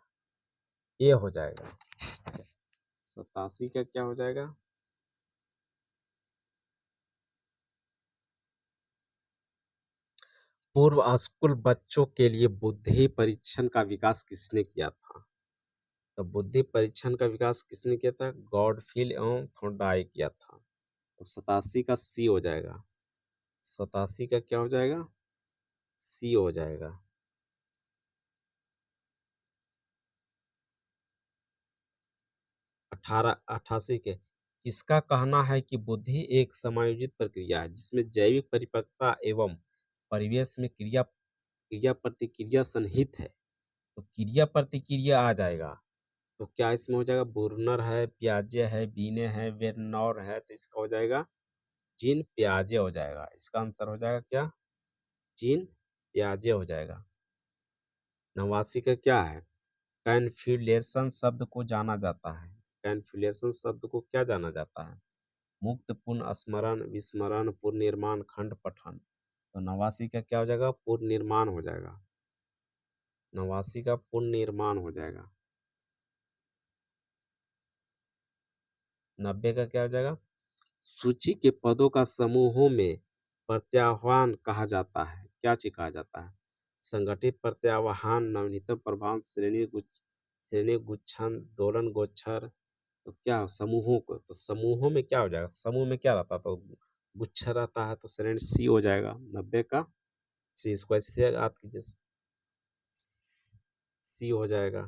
ए हो जाएगा। 87 का क्या हो जाएगा? पूर्व स्कूल बच्चों के लिए बुद्धि परीक्षण का विकास किसने किया था? तो बुद्धि परीक्षण का विकास किसने किया था? गॉडफिल एवं थोर्नडाइक किया था। तो 87 का सी हो जाएगा। 87 का क्या हो जाएगा? सी हो जाएगा। 88 के किसका कहना है कि बुद्धि एक समायोजित प्रक्रिया है जिसमें जैविक परिपक्वता एवं परिवेश में क्रिया क्रिया प्रतिक्रिया सन्निहित है? तो क्रिया प्रतिक्रिया आ जाएगा। तो क्या इसमें हो जाएगा? बुर्नर है, पियाजे है, बीने है, वेरनौर है, तो इसका हो जाएगा जीन पियाजे हो जाएगा। इसका आंसर हो जाएगा क्या? जीन पियाजे हो जाएगा। 89 का क्या है? कैनफ्यूलेशन शब्द को जाना जाता है। कैनफ्यूलेशन शब्द को क्या जाना जाता है? मुक्त पुनः स्मरण, विस्मरण, पुनर्निर्माण, खंड पठन। तो 89 का क्या हो जाएगा? पुनर्निर्माण हो जाएगा। 89 का पुनर्निर्माण हो जाएगा। 90 का क्या हो जाएगा? सूची के पदों का समूहों में प्रत्याह्वान कहा जाता है। क्या चीज कहा जाता है? संगठित प्रत्याह्वान, नवनीतम प्रभाव, श्रेणी गुच्छन, दोलन गोचर। तो क्या समूहों को, तो समूहों में क्या हो जाएगा? समूह में क्या रहता है? तो गुच्छर रहता है, तो श्रेणी सी हो जाएगा। 90 का सी। इसको ऐसे याद कीजिए, सी हो जाएगा।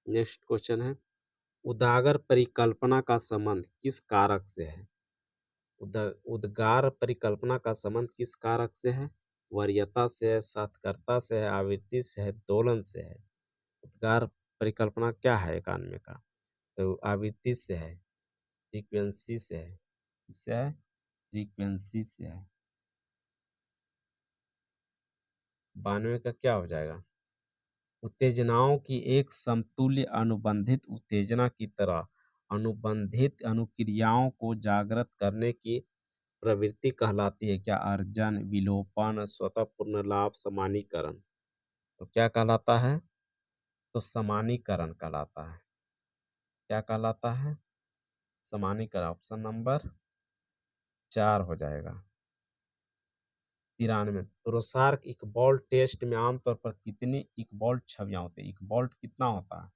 नेक्स्ट क्वेश्चन है, उदागर परिकल्पना का संबंध किस कारक से है? उद्गार परिकल्पना का संबंध किस कारक से है? वरीयता से है, सार्थकता से है, आवृत्ति से है, दोलन से है। उद्गार परिकल्पना क्या है 91 का? तो आवृत्ति से है, फ्रीक्वेंसी से है। किससे है? फ्रीक्वेंसी से है। 92 का क्या हो जाएगा? उत्तेजनाओं की एक समतुल्य अनुबंधित उत्तेजना की तरह अनुबंधित अनुक्रियाओं को जागृत करने की प्रवृत्ति कहलाती है क्या? अर्जन, विलोपन, स्वतः पुनर्लाभ, समानीकरण। तो क्या कहलाता है? तो समानीकरण कहलाता है। क्या कहलाता है? समानीकरण। ऑप्शन नंबर 4 हो जाएगा। 93 रोसार्क इकबॉल टेस्ट में आमतौर पर कितनी इकबॉल छवियां होती है? इकबॉल कितना होता है?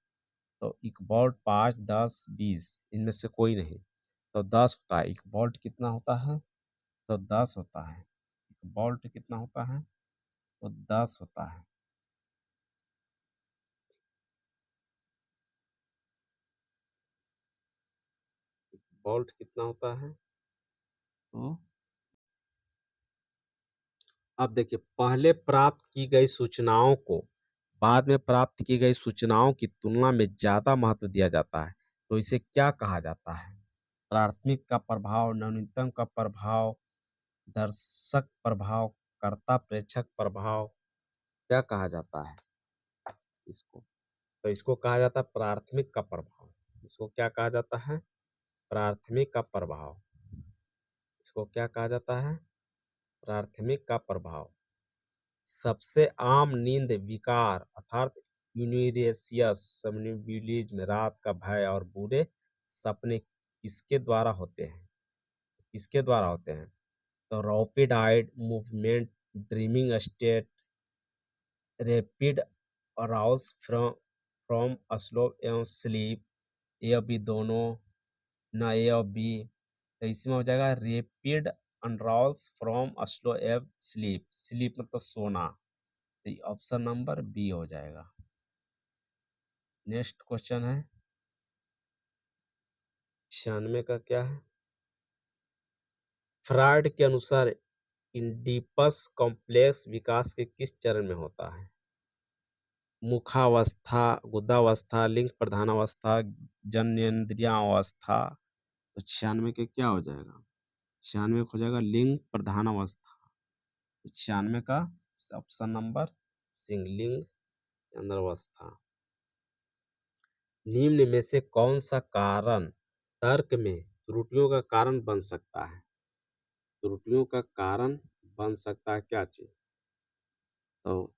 तो इकबॉल 5, 10, 20 इनमें से कोई नहीं। तो 10 होता है। इकबॉल कितना होता है? तो 10 होता है। इकबॉल कितना होता है? तो 10 होता है। बोल्ट कितना होता है? तो अब देखिए, पहले प्राप्त की गई सूचनाओं को बाद में प्राप्त की गई सूचनाओं की तुलना में ज्यादा महत्व दिया जाता है। तो इसे क्या कहा जाता है? प्राथमिक का प्रभाव, नवीनतम का प्रभाव, दर्शक प्रभाव, कर्ता प्रेक्षक प्रभाव। क्या कहा जाता है इसको? तो इसको कहा जाता है प्राथमिक का प्रभाव। इसको क्या कहा जाता है? प्राथमिक का प्रभाव। इसको क्या कहा जाता है? प्राथमिक का प्रभाव। सबसे आम नींद विकार अर्थात यूरेसियस समनिबुलिज्म, रात का भय और बुरे सपने किसके द्वारा होते हैं? किसके द्वारा होते हैं? तो rapid eyed movement, dreaming state, rapid arouse from from slow एवं स्लीप, ए और बी दोनों, ना ए और बी। तो इसमें हो जाएगा रैपिड अनराउज फ्रॉम स्लो एव स्लीप। स्लीप मतलब सोना। तो ऑप्शन नंबर बी हो जाएगा। नेक्स्ट क्वेश्चन है 96 का क्या है? फ्रायड के अनुसार इडिपस कॉम्प्लेक्स विकास के किस चरण में होता है? मुखावस्था, गुदावस्था, लिंग प्रधानावस्था, जननेंद्रियावस्था। तो 96 के क्या हो जाएगा? 96 हो जाएगा लिंग प्रधानावस्था। तो 96 का ऑप्शन नंबर सिंह, लिंग अवस्था। निम्न में से कौन सा कारण तर्क में त्रुटियों का कारण बन सकता है? त्रुटियों का कारण बन सकता है क्या चीज? तो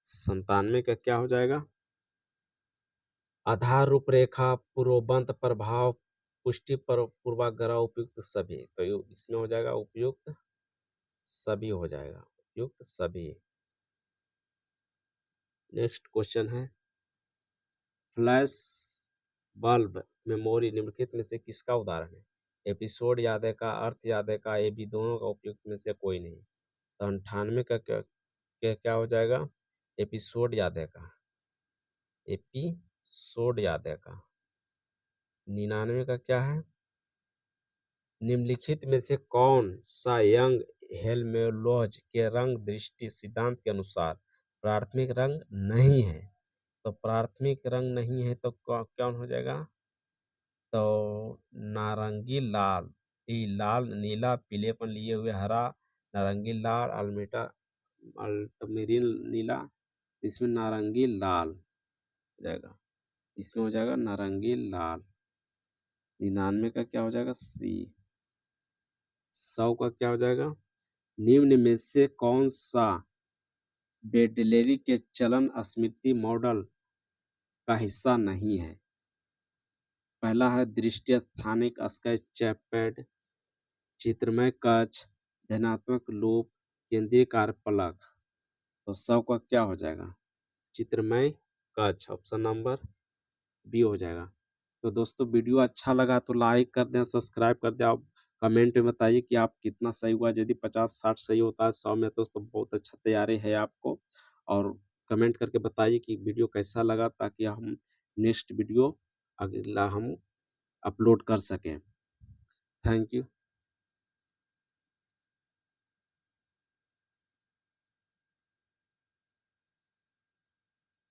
97 का क्या हो जाएगा? आधार रूपरेखा, पूर्वबंध प्रभाव, पुष्टि पर पूर्वाग्रह उपयुक्त सभी, तो इसमें हो जाएगा उपयुक्त सभी हो जाएगा, उपयुक्त सभी। नेक्स्ट क्वेश्चन है फ्लैश बल्ब मेमोरी निम्नलिखित में से किसका उदाहरण है? एपिसोड याद है का, अर्थ याद है का, ये भी दोनों का उपयुक्त में से कोई नहीं। तो 98 का क्या हो जाएगा? एपिसोड याद है का, एपिसोड याद है का। 99 का क्या है? निम्नलिखित में से कौन सा यंग हेल्महोल्ट्ज के रंग दृष्टि सिद्धांत के अनुसार प्राथमिक रंग नहीं है? तो प्राथमिक रंग नहीं है तो कौन हो जाएगा? तो नारंगी लाल, लाल नीला पीलेपन लिए हुए हरा, नारंगी लाल अल्मेटा अल्टमेरिन नीला, इसमें नारंगी लाल हो जाएगा, इसमें हो जाएगा नारंगी लाल। 99 का क्या हो जाएगा? सी। 100 का क्या हो जाएगा? निम्न में से कौन सा बेडलेरी के चलन स्मृति मॉडल का हिस्सा नहीं है? पहला है दृष्टि स्थानिक स्केच चैपैड, चित्रमय कक्ष, ध्यानात्मक लूप, केंद्रीय कार्यपलक। तो 100 का क्या हो जाएगा? चित्रमय कक्ष, ऑप्शन नंबर बी हो जाएगा। तो दोस्तों वीडियो अच्छा लगा तो लाइक कर दें, सब्सक्राइब कर दें। आप कमेंट में बताइए कि आप कितना सही हुआ। यदि 50-60 सही होता है 100 में तो बहुत अच्छा तैयारी है आपको। और कमेंट करके बताइए कि वीडियो कैसा लगा, ताकि हम नेक्स्ट वीडियो अगला हम अपलोड कर सकें। Thank you.